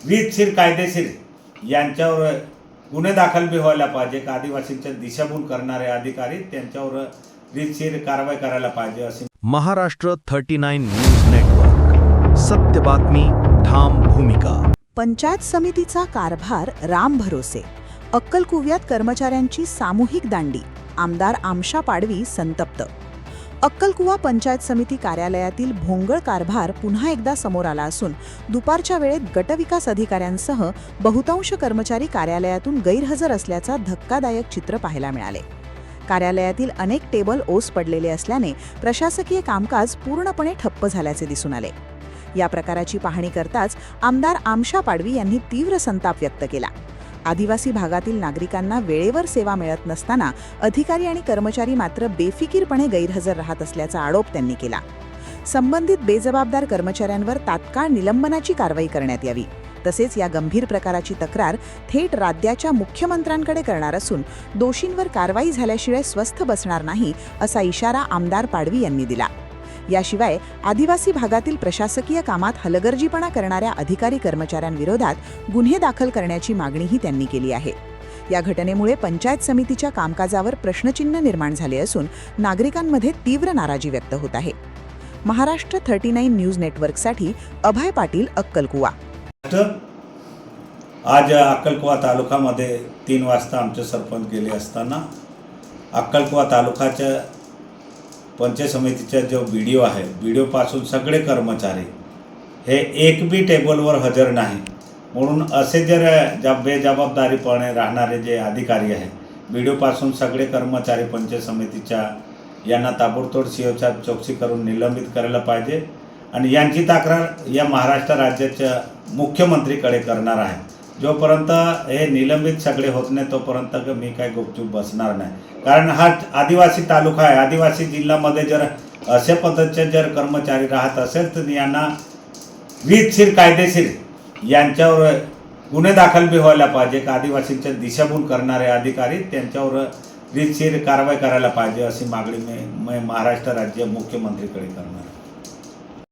रीतशीर कायदेशीर यांच्यावर गुन्हे दाखल बी व्हायला पाहिजे. आदिवासींच्या दिशाभूल करणारे अधिकारी त्यांच्यावर रीतशीर कारवाई करायला पाहिजे असे. महाराष्ट्र 39 न्यूज नेटवर्क, सत्य बातमी, ठाम भूमिका. पंचायत समितीचा कारभार राम भरोसे. अक्कलकुव्यात कर्मचाऱ्यांची सामूहिक दांडी. आमदार आमशा पाडवी संतप्त. अक्कलकुवा पंचायत समिती कार्यालयातील भोंगळ कारभार पुन्हा एकदा समोर आला असून दुपारच्या वेळेत गटविकास अधिकाऱ्यांसह बहुतांश कर्मचारी कार्यालयातून गैरहजर असल्याचा धक्कादायक चित्र पाहायला मिळाले. कार्यालयातील अनेक टेबल ओस पडलेले असल्याने प्रशासकीय कामकाज पूर्णपणे ठप्प झाल्याचे दिसून आले. या प्रकाराची पाहणी करताच आमदार आमशा पाडवी यांनी तीव्र संताप व्यक्त केला. आदिवासी भागातील नागरिकांना वेळेवर सेवा मिळत नसताना अधिकारी आणि कर्मचारी मात्र बेफिकीरपणे गैरहजर राहत असल्याचा आरोप त्यांनी केला. संबंधित बेजबाबदार कर्मचाऱ्यांवर तात्काळ निलंबनाची कारवाई करण्यात यावी. तसेच या गंभीर प्रकाराची तक्रार थेट राज्याच्या मुख्यमंत्र्यांकडे करणार असून दोषींवर कारवाई झाल्याशिवाय स्वस्थ बसणार नाही असा इशारा आमदार पाडवी यांनी दिला. याशिवाय आदिवासी भागातील प्रशासकीय कामात हलगर्जीपणा करणाऱ्या अधिकारी कर्मचाऱ्यांविरोधात गुन्हे दाखल करण्याची मागणीही त्यांनी केली आहे. या घटनेमुळे पंचायत समितीच्या कामकाजावर प्रश्नचिन्ह निर्माण झाले असून नागरिकांमध्ये तीव्र नाराजी व्यक्त होत आहे. महाराष्ट्र 39 न्यूज नेटवर्कसाठी अभय पाटील, अक्कलकुवा. आज अक्कलकुवा तालुक्यामध्ये 3 वाजता आमचे सरपंच गेले असताना अक्कलकुवा तालुक्याच्या पंचायत समितीचा जो व्हिडिओ आहे, व्हिडिओपासून सगळे कर्मचारी हे एक बी टेबलवर हजर नाही म्हणून असे जर बेजबाबदारीपणे राहणारे जे अधिकारी आहे, व्हिडिओपासून सगळे कर्मचारी पंचायत समितीच्या यांना ताबडतोब सीओच्या चौकशी करून निलंबित करायला पाहिजे. आणि यांची तक्रार या महाराष्ट्र राज्याच्या मुख्यमंत्रीकडे करणार आहे. जोपर्यंत हे निलंबित सगळे होत नाही तोपर्यंत मी काय गुपचूप बसणार नाही. कारण हा आदिवासी तालुका आहे. आदिवासी जिल्ह्यामध्ये जर अशा पद्धतीचे जर कर्मचारी राहत असेल तर यांना रीतशीर कायदेशीर यांच्यावर गुन्हे दाखल बी व्हायला पाहिजे. आदिवासींच्या दिशाभूल करणारे अधिकारी त्यांच्यावर रीतशीर कारवाई करायला पाहिजे अशी मागणी मी महाराष्ट्र राज्य मुख्यमंत्रीकडे करणार.